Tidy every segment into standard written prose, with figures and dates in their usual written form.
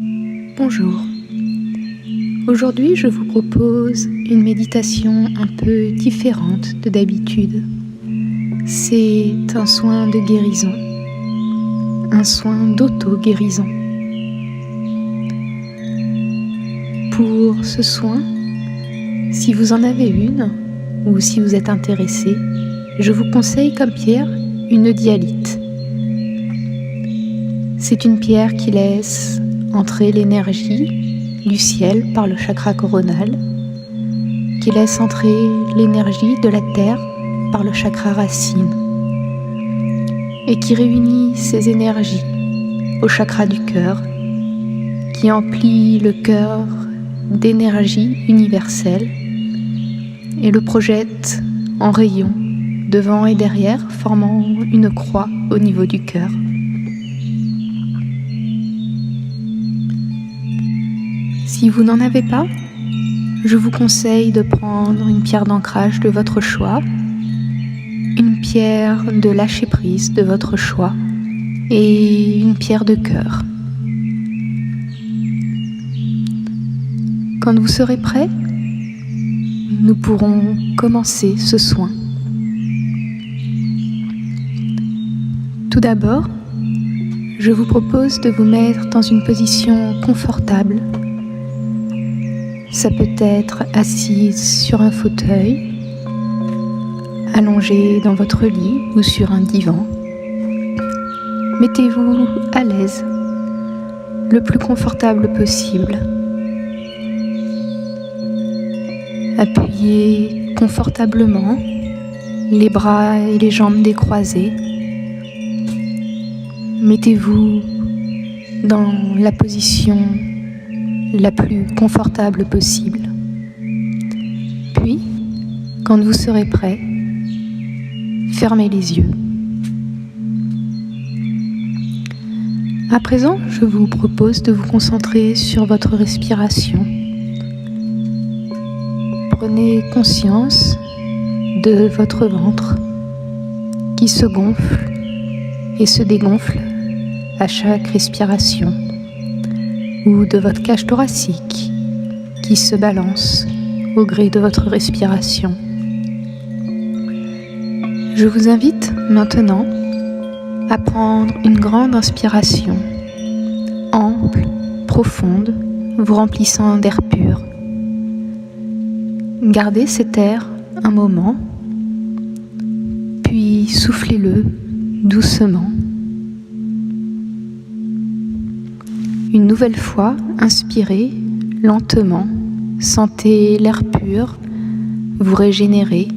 Bonjour. Aujourd'hui, je vous propose une méditation un peu différente de d'habitude. C'est un soin de guérison, un soin d'auto-guérison. Pour ce soin, si vous en avez une ou si vous êtes intéressé, je vous conseille comme pierre une dialyte. C'est une pierre qui laisse entrer l'énergie du ciel par le chakra coronal, qui laisse entrer l'énergie de la terre par le chakra racine et qui réunit ces énergies au chakra du cœur, qui emplit le cœur d'énergie universelle et le projette en rayons devant et derrière, formant une croix au niveau du cœur. Si vous n'en avez pas, je vous conseille de prendre une pierre d'ancrage de votre choix, une pierre de lâcher prise de votre choix et une pierre de cœur. Quand vous serez prêt, nous pourrons commencer ce soin. Tout d'abord, je vous propose de vous mettre dans une position confortable. Ça peut être assise sur un fauteuil, allongée dans votre lit ou sur un divan. Mettez-vous à l'aise, le plus confortable possible. Appuyez confortablement, les bras et les jambes décroisés. Mettez-vous dans la position la plus confortable possible. Puis, quand vous serez prêt, fermez les yeux. À présent, je vous propose de vous concentrer sur votre respiration. Prenez conscience de votre ventre qui se gonfle et se dégonfle à chaque respiration, ou de votre cage thoracique qui se balance au gré de votre respiration. Je vous invite maintenant à prendre une grande inspiration, ample, profonde, vous remplissant d'air pur. Gardez cet air un moment, puis soufflez-le doucement. Une nouvelle fois, inspirez lentement, sentez l'air pur, vous régénérer.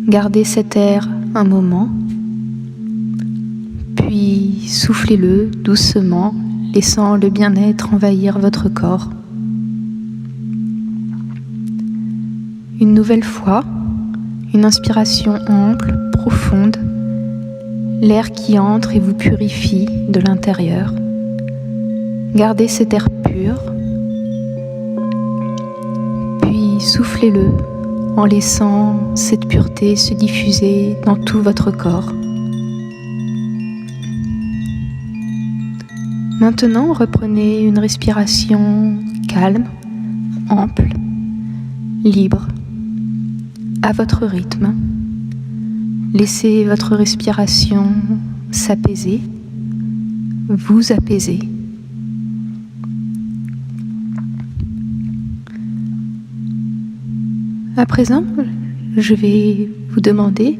Gardez cet air un moment, puis soufflez-le doucement, laissant le bien-être envahir votre corps. Une nouvelle fois, une inspiration ample, profonde, l'air qui entre et vous purifie de l'intérieur. Gardez cet air pur, puis soufflez-le en laissant cette pureté se diffuser dans tout votre corps. Maintenant, reprenez une respiration calme, ample, libre, à votre rythme. Laissez votre respiration s'apaiser, vous apaiser. À présent, je vais vous demander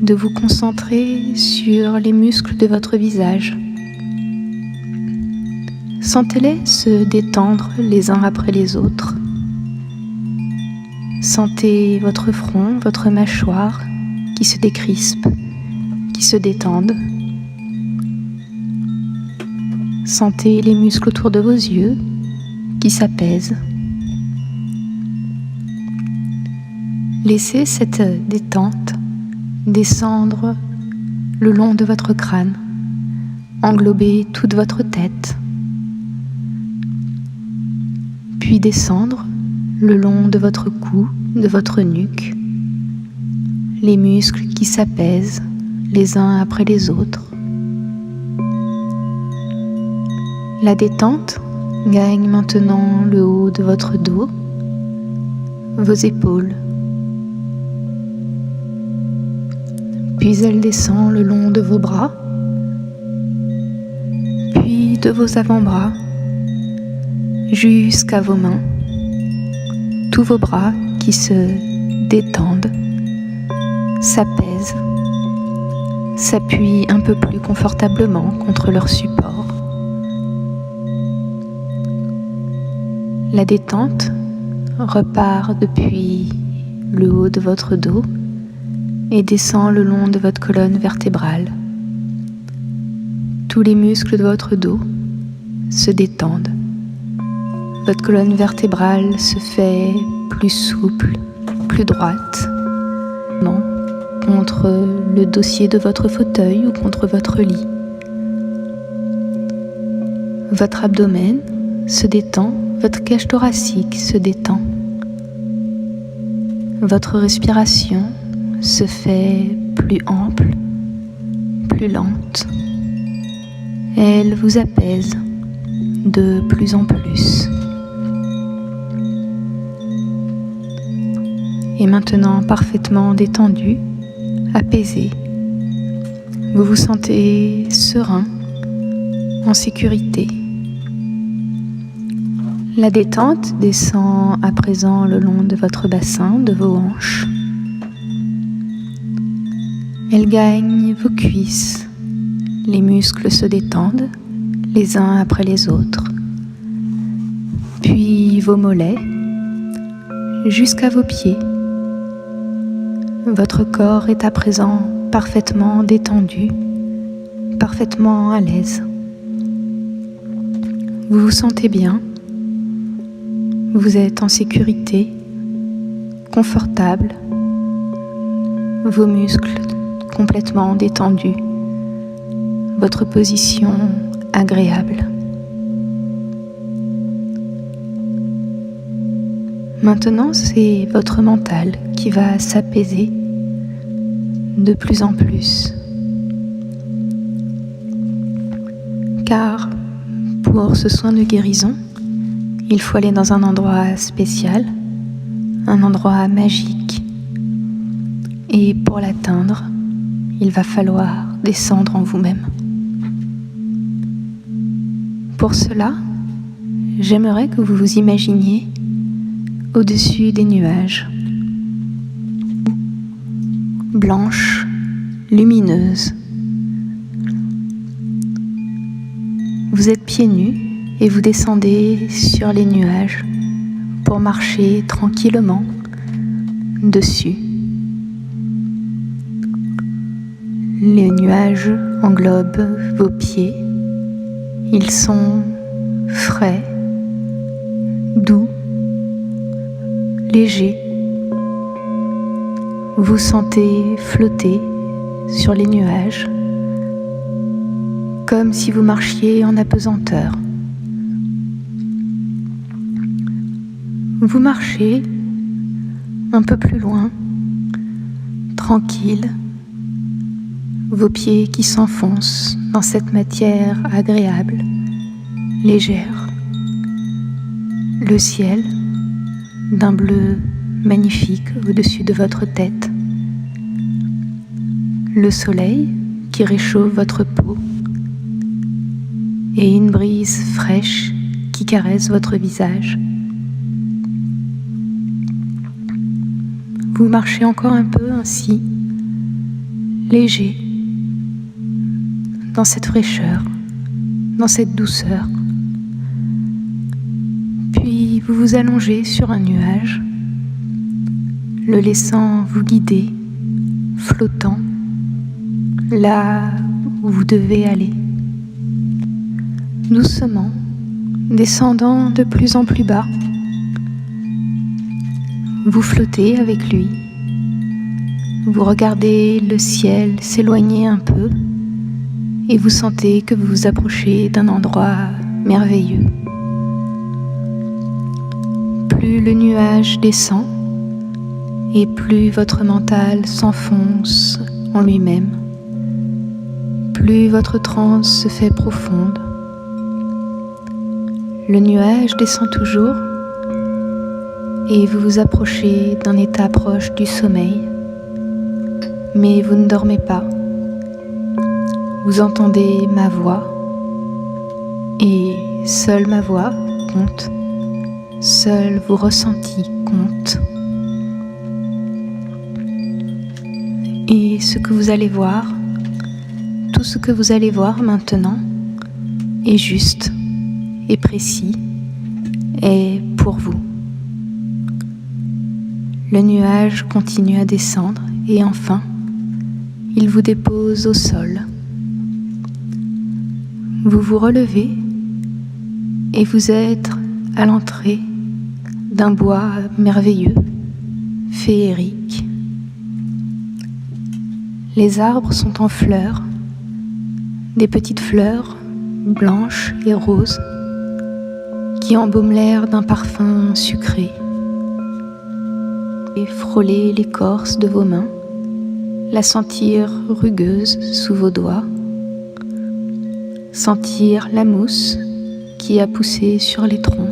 de vous concentrer sur les muscles de votre visage. Sentez-les se détendre les uns après les autres. Sentez votre front, votre mâchoire qui se décrispent, qui se détendent. Sentez les muscles autour de vos yeux qui s'apaisent. Laissez cette détente descendre le long de votre crâne, englober toute votre tête, puis descendre le long de votre cou, de votre nuque, les muscles qui s'apaisent les uns après les autres. La détente gagne maintenant le haut de votre dos, vos épaules. Puis elle descend le long de vos bras, puis de vos avant-bras, jusqu'à vos mains. Tous vos bras qui se détendent, s'apaisent, s'appuient un peu plus confortablement contre leur support. La détente repart depuis le haut de votre dos et descend le long de votre colonne vertébrale. Tous les muscles de votre dos se détendent. Votre colonne vertébrale se fait plus souple, plus droite, contre le dossier de votre fauteuil ou contre votre lit. Votre abdomen se détend, votre cage thoracique se détend. Votre respiration se fait plus ample, plus lente. Elle vous apaise de plus en plus. Et maintenant parfaitement détendu, apaisé, vous vous sentez serein, en sécurité. La détente descend à présent le long de votre bassin, de vos hanches. Elle gagne vos cuisses. Les muscles se détendent, les uns après les autres. Puis vos mollets, jusqu'à vos pieds. Votre corps est à présent parfaitement détendu, parfaitement à l'aise. Vous vous sentez bien, vous êtes en sécurité, confortable, vos muscles complètement détendus, votre position agréable. Maintenant, c'est votre mental qui va s'apaiser de plus en plus. Car pour ce soin de guérison, il faut aller dans un endroit spécial, un endroit magique. Et pour l'atteindre, il va falloir descendre en vous-même. Pour cela, j'aimerais que vous vous imaginiez au-dessus des nuages, blanche, lumineuse. Vous êtes pieds nus et vous descendez sur les nuages pour marcher tranquillement dessus. Les nuages englobent vos pieds. Ils sont frais, doux, légers. Vous sentez flotter sur les nuages, comme si vous marchiez en apesanteur. Vous marchez un peu plus loin, tranquille, vos pieds qui s'enfoncent dans cette matière agréable, légère. Le ciel, d'un bleu magnifique au-dessus de votre tête. Le soleil qui réchauffe votre peau. Et une brise fraîche qui caresse votre visage. Vous marchez encore un peu ainsi, léger, dans cette fraîcheur, dans cette douceur. Puis vous vous allongez sur un nuage, le laissant vous guider, flottant, là où vous devez aller. Doucement, descendant de plus en plus bas. Vous flottez avec lui. Vous regardez le ciel s'éloigner un peu et vous sentez que vous vous approchez d'un endroit merveilleux. Plus le nuage descend et plus votre mental s'enfonce en lui-même, plus votre transe se fait profonde. Le nuage descend toujours et vous vous approchez d'un état proche du sommeil, mais vous ne dormez pas. Vous entendez ma voix et seule ma voix compte, seuls vos ressentis comptent. Et ce que vous allez voir, tout ce que vous allez voir maintenant est juste et précis et pour vous. Le nuage continue à descendre et enfin, il vous dépose au sol. Vous vous relevez et vous êtes à l'entrée d'un bois merveilleux, féerique. Les arbres sont en fleurs, des petites fleurs blanches et roses qui embaument l'air d'un parfum sucré. Et frôler l'écorce de vos mains, la sentir rugueuse sous vos doigts, sentir la mousse qui a poussé sur les troncs.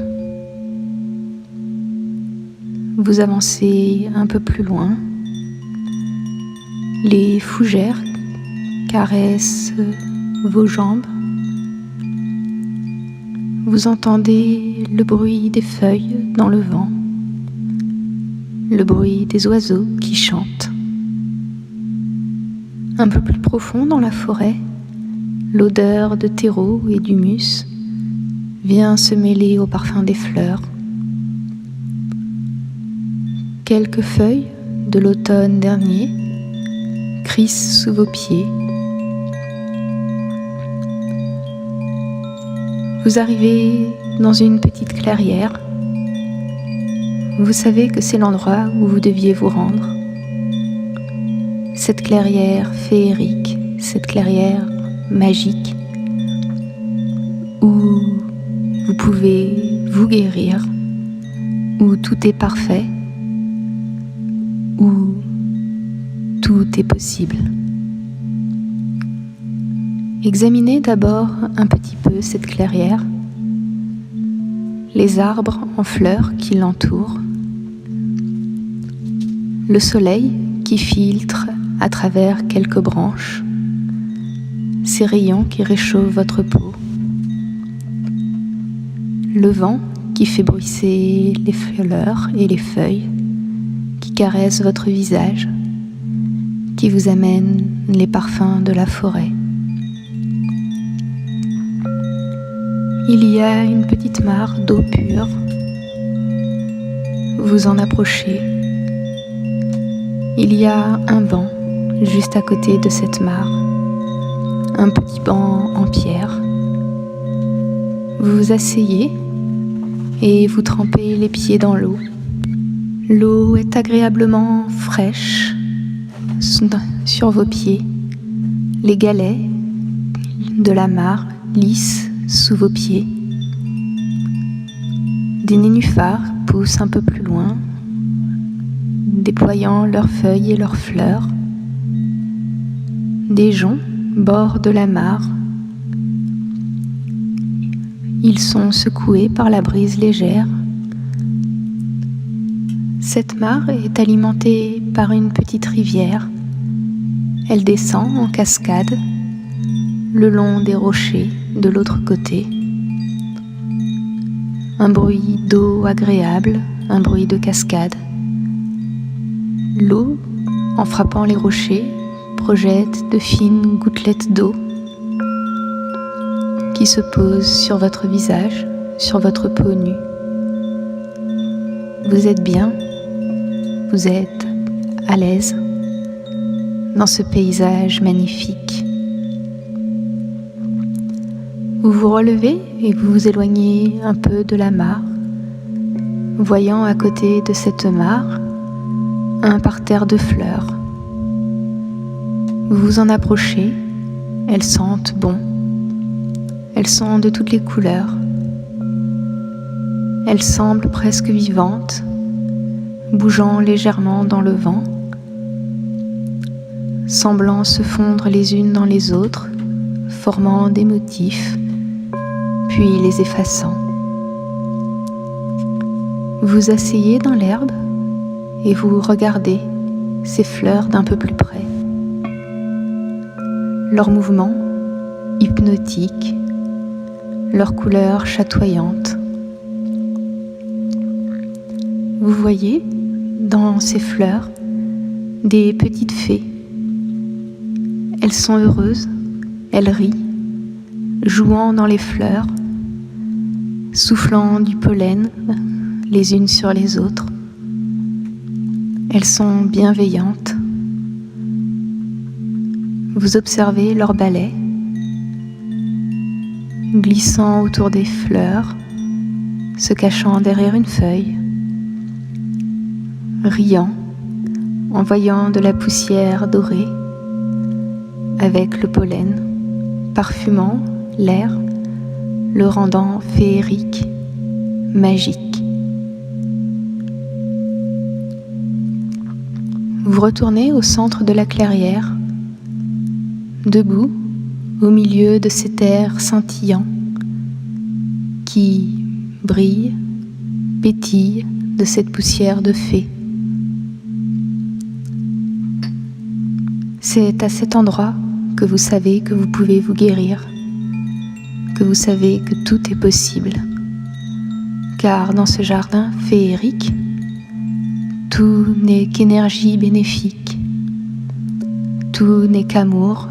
Vous avancez un peu plus loin, les fougères caressent vos jambes. Vous entendez le bruit des feuilles dans le vent, le bruit des oiseaux qui chantent. Un peu plus profond dans la forêt, l'odeur de terreau et d'humus vient se mêler au parfum des fleurs. Quelques feuilles de l'automne dernier crissent sous vos pieds. Vous arrivez dans une petite clairière. Vous savez que c'est l'endroit où vous deviez vous rendre. Cette clairière féerique, cette clairière magique, où vous pouvez vous guérir, où tout est parfait, où tout est possible. Examinez d'abord un petit peu cette clairière, les arbres en fleurs qui l'entourent, le soleil qui filtre à travers quelques branches, ces rayons qui réchauffent votre peau, le vent qui fait bruisser les fleurs et les feuilles, qui caresse votre visage, qui vous amène les parfums de la forêt. Il y a une petite mare d'eau pure. Vous en approchez. Il y a un banc juste à côté de cette mare, un petit banc en pierre. Vous vous asseyez et vous trempez les pieds dans l'eau. L'eau est agréablement fraîche sur vos pieds. Les galets de la mare lisses sous vos pieds. Des nénuphars poussent un peu plus loin, déployant leurs feuilles et leurs fleurs. Des joncs bordent la mare. Ils sont secoués par la brise légère. Cette mare est alimentée par une petite rivière. Elle descend en cascade le long des rochers de l'autre côté. Un bruit d'eau agréable, un bruit de cascade. L'eau, en frappant les rochers, projette de fines gouttelettes d'eau qui se posent sur votre visage, sur votre peau nue. Vous êtes bien, vous êtes à l'aise dans ce paysage magnifique. Vous vous relevez et vous vous éloignez un peu de la mare, voyant à côté de cette mare un parterre de fleurs. Vous vous en approchez, elles sentent bon. Elles sont de toutes les couleurs. Elles semblent presque vivantes, bougeant légèrement dans le vent, semblant se fondre les unes dans les autres, formant des motifs, puis les effaçant. Vous asseyez dans l'herbe et vous regardez ces fleurs d'un peu plus près. Leurs mouvements hypnotiques, leurs couleurs chatoyantes. Vous voyez dans ces fleurs des petites fées. Elles sont heureuses, elles rient, jouant dans les fleurs, soufflant du pollen les unes sur les autres. Elles sont bienveillantes. Vous observez leur balai, glissant autour des fleurs, se cachant derrière une feuille, riant, envoyant de la poussière dorée avec le pollen, parfumant l'air, le rendant féerique, magique. Vous retournez au centre de la clairière, debout au milieu de cet air scintillant qui brille, pétille de cette poussière de fée. C'est à cet endroit que vous savez que vous pouvez vous guérir, que vous savez que tout est possible. Car dans ce jardin féerique, tout n'est qu'énergie bénéfique, tout n'est qu'amour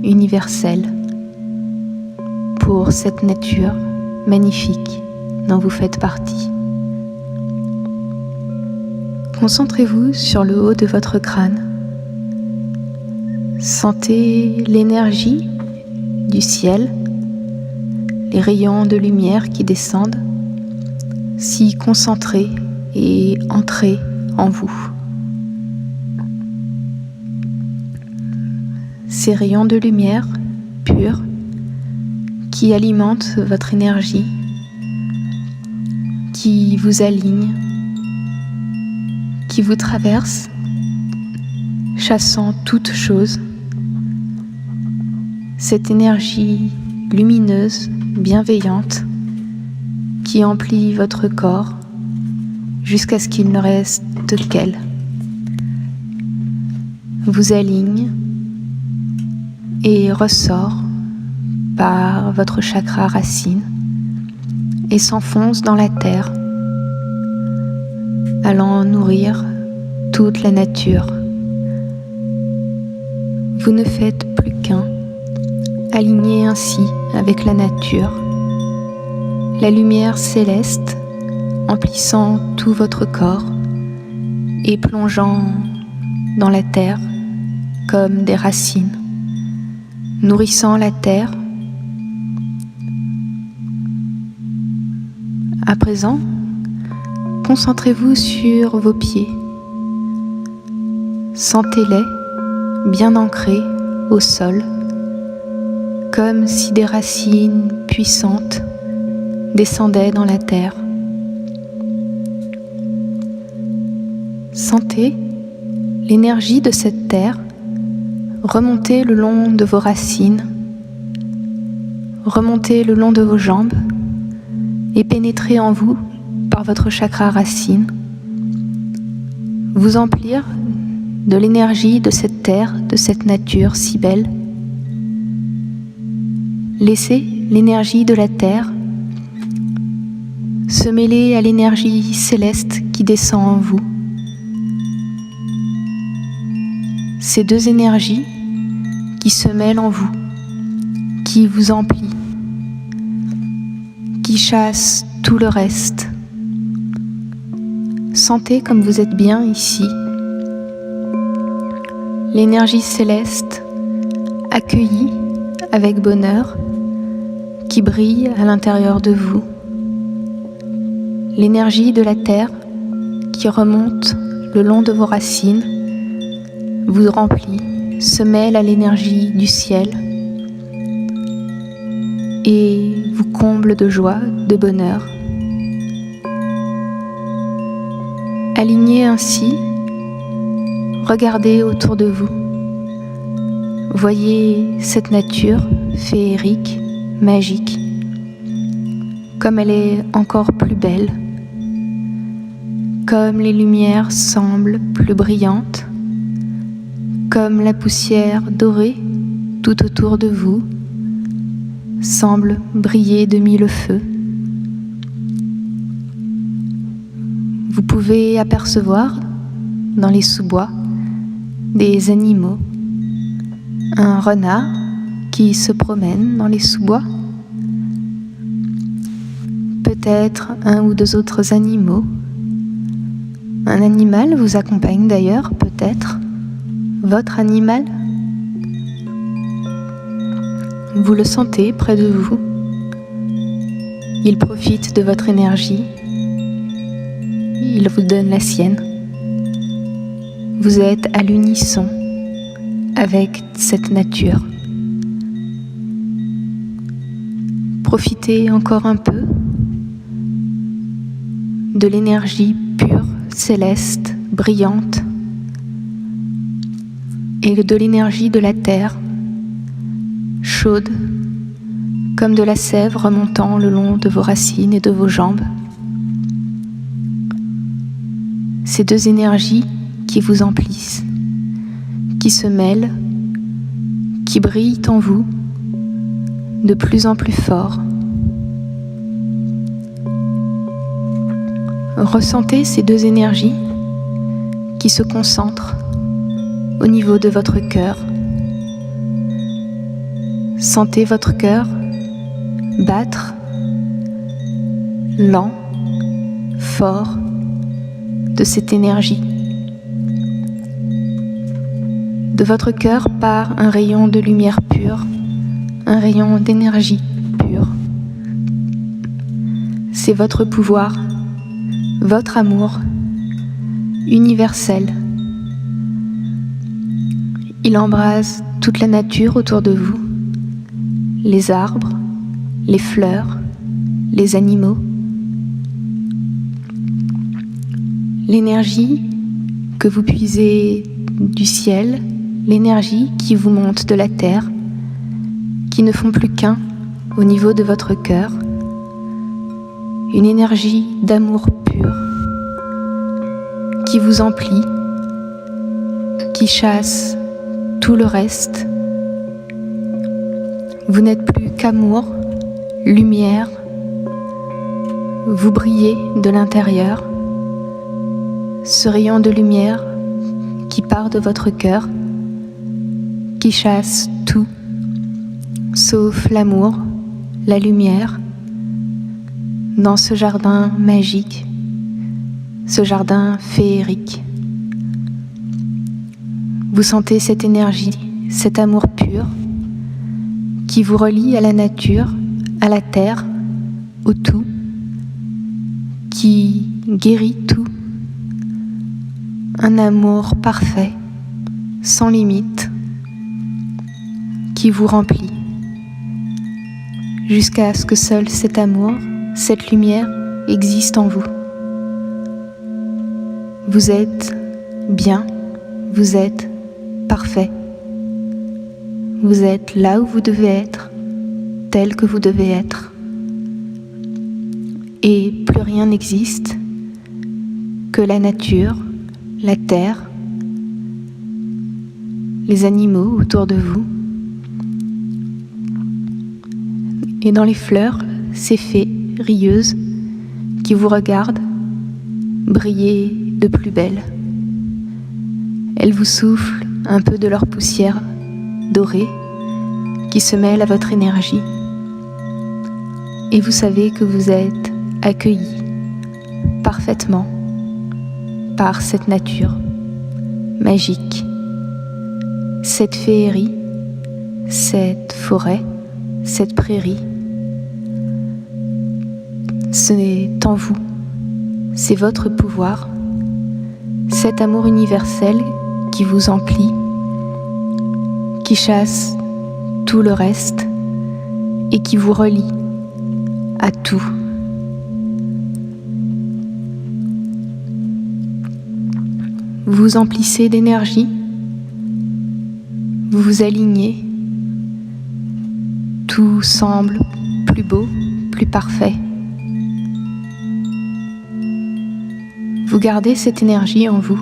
universel pour cette nature magnifique dont vous faites partie. Concentrez-vous sur le haut de votre crâne. Sentez l'énergie du ciel, les rayons de lumière qui descendent, s'y concentrer et entrer en vous. Ces rayons de lumière pure qui alimentent votre énergie, qui vous alignent, qui vous traversent, chassant toute chose. Cette énergie lumineuse, bienveillante, qui emplit votre corps jusqu'à ce qu'il ne reste qu'elle. Vous aligne et ressort par votre chakra racine et s'enfonce dans la terre, allant nourrir toute la nature. Vous ne faites plus qu'un, aligné ainsi avec la nature, la lumière céleste emplissant tout votre corps et plongeant dans la terre comme des racines, nourrissant la terre. À présent, concentrez-vous sur vos pieds. Sentez-les bien ancrés au sol, comme si des racines puissantes descendaient dans la terre. Sentez l'énergie de cette terre remonter le long de vos racines, remonter le long de vos jambes et pénétrer en vous par votre chakra racine, vous emplir de l'énergie de cette terre, de cette nature si belle. Laissez l'énergie de la terre se mêler à l'énergie céleste qui descend en vous. Ces deux énergies qui se mêlent en vous, qui vous emplissent, qui chassent tout le reste. Sentez comme vous êtes bien ici. L'énergie céleste accueillie avec bonheur qui brille à l'intérieur de vous. L'énergie de la terre qui remonte le long de vos racines vous remplit, se mêle à l'énergie du ciel et vous comble de joie, de bonheur. Alignez ainsi, regardez autour de vous. Voyez cette nature féerique, magique, comme elle est encore plus belle, comme les lumières semblent plus brillantes, comme la poussière dorée tout autour de vous semble briller de mille feux. Vous pouvez apercevoir dans les sous-bois des animaux, un renard qui se promène dans les sous-bois, peut-être un ou deux autres animaux. Un animal vous accompagne d'ailleurs, peut-être votre animal. Vous le sentez près de vous. Il profite de votre énergie. Il vous donne la sienne. Vous êtes à l'unisson avec cette nature. Profitez encore un peu de l'énergie pure, céleste, brillante, et de l'énergie de la terre, chaude, comme de la sève remontant le long de vos racines et de vos jambes. Ces deux énergies qui vous emplissent, qui se mêlent, qui brillent en vous de plus en plus fort. Ressentez ces deux énergies qui se concentrent au niveau de votre cœur. Sentez votre cœur battre lent, fort de cette énergie. De votre cœur part un rayon de lumière pure, un rayon d'énergie pure. C'est votre pouvoir, votre amour universel. Il embrase toute la nature autour de vous, les arbres, les fleurs, les animaux. L'énergie que vous puisez du ciel, l'énergie qui vous monte de la terre, qui ne font plus qu'un au niveau de votre cœur, une énergie d'amour pur qui vous emplit, qui chasse tout le reste. Vous n'êtes plus qu'amour, lumière, vous brillez de l'intérieur. Ce rayon de lumière qui part de votre cœur, qui chasse tout, sauf l'amour, la lumière, dans ce jardin magique, ce jardin féerique. Vous sentez cette énergie, cet amour pur qui vous relie à la nature, à la terre, au tout, qui guérit tout. Un amour parfait, sans limite, qui vous remplit, jusqu'à ce que seul cet amour, cette lumière existe en vous. Vous êtes bien, vous êtes parfait. Vous êtes là où vous devez être, tel que vous devez être. Et plus rien n'existe que la nature, la terre, les animaux autour de vous. Et dans les fleurs, ces fées rieuses qui vous regardent briller de plus belle. Elles vous soufflent un peu de leur poussière dorée qui se mêle à votre énergie. Et vous savez que vous êtes accueillis parfaitement par cette nature magique, cette féerie, cette forêt, cette prairie. C'est en vous, c'est votre pouvoir, cet amour universel qui vous emplit, qui chasse tout le reste et qui vous relie à tout. Vous vous emplissez d'énergie, vous vous alignez, tout semble plus beau, plus parfait. Vous gardez cette énergie en vous,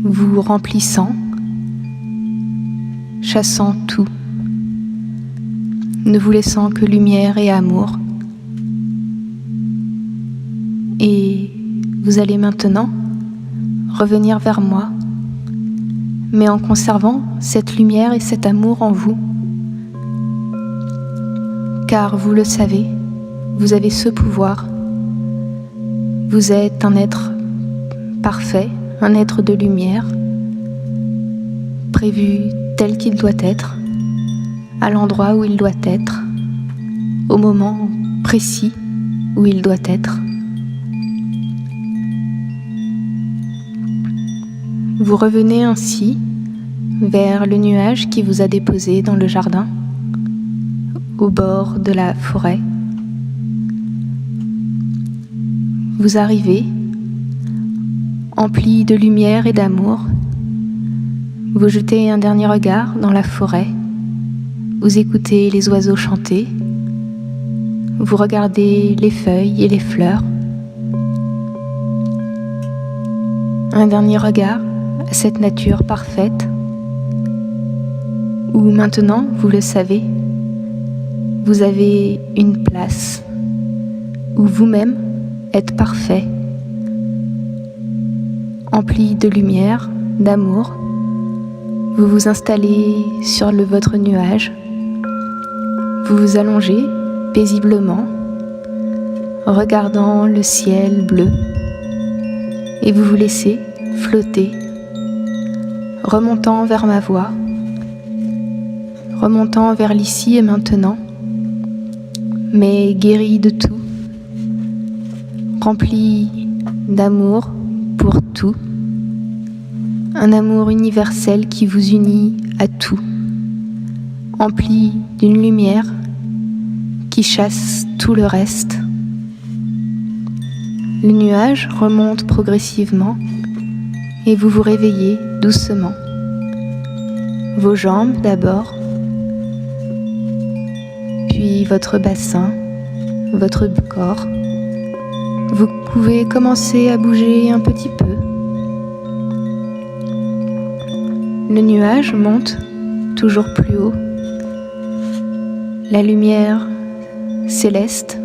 vous remplissant, chassant tout, ne vous laissant que lumière et amour. Et vous allez maintenant revenir vers moi, mais en conservant cette lumière et cet amour en vous. Car vous le savez, vous avez ce pouvoir. Vous êtes un être parfait, un être de lumière, prévu tel qu'il doit être, à l'endroit où il doit être, au moment précis où il doit être. Vous revenez ainsi vers le nuage qui vous a déposé dans le jardin, au bord de la forêt. Vous arrivez, empli de lumière et d'amour. Vous jetez un dernier regard dans la forêt. Vous écoutez les oiseaux chanter. Vous regardez les feuilles et les fleurs. Un dernier regard à cette nature parfaite où maintenant, vous le savez, vous avez une place où vous-même êtes parfait, empli de lumière, d'amour. Vous vous installez sur votre nuage, vous vous allongez paisiblement, regardant le ciel bleu, et vous vous laissez flotter, remontant vers ma voix, remontant vers l'ici et maintenant, mais guéri de tout, rempli d'amour pour tout, un amour universel qui vous unit à tout, empli d'une lumière qui chasse tout le reste. Le nuage remonte progressivement et vous vous réveillez doucement. Vos jambes d'abord, puis votre bassin, votre corps. Vous pouvez commencer à bouger un petit peu. Le nuage monte toujours plus haut. La lumière céleste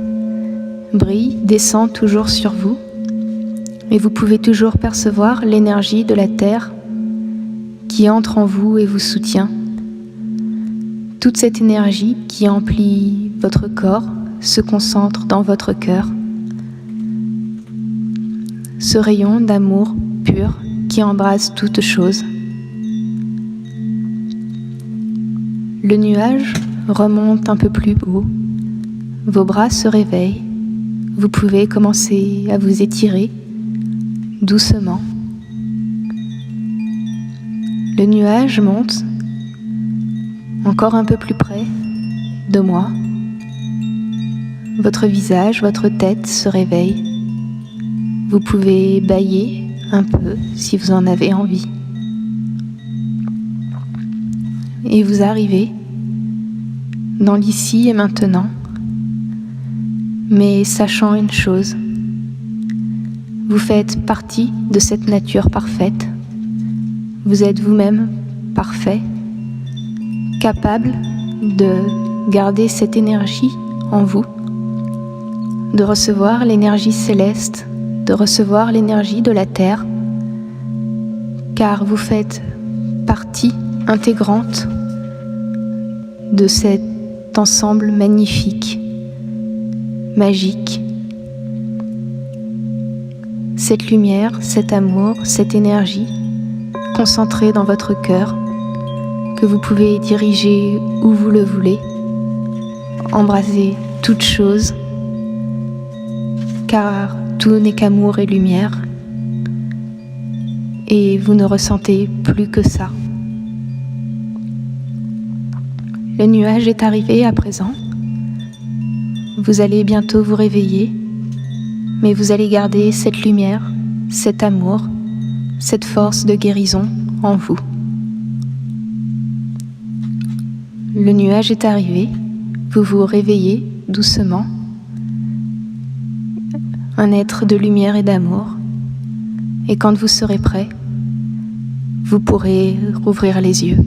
brille, descend toujours sur vous. Et vous pouvez toujours percevoir l'énergie de la terre qui entre en vous et vous soutient. Toute cette énergie qui emplit votre corps se concentre dans votre cœur. Ce rayon d'amour pur qui embrasse toute chose. Le nuage remonte un peu plus haut. Vos bras se réveillent. Vous pouvez commencer à vous étirer doucement. Le nuage monte encore un peu plus près de moi. Votre visage, votre tête se réveille. Vous pouvez bâiller un peu si vous en avez envie. Et vous arrivez dans l'ici et maintenant, mais sachant une chose, vous faites partie de cette nature parfaite. Vous êtes vous-même parfait, capable de garder cette énergie en vous, de recevoir l'énergie céleste, de recevoir l'énergie de la terre, car vous faites partie intégrante de cet ensemble magnifique, magique. Cette lumière, cet amour, cette énergie concentrée dans votre cœur, que vous pouvez diriger où vous le voulez, embraser toute chose, car tout n'est qu'amour et lumière, et vous ne ressentez plus que ça. Le nuage est arrivé à présent. Vous allez bientôt vous réveiller, mais vous allez garder cette lumière, cet amour, cette force de guérison en vous. Le nuage est arrivé, vous vous réveillez doucement. un être de lumière et d'amour. Et quand vous serez prêt, vous pourrez rouvrir les yeux.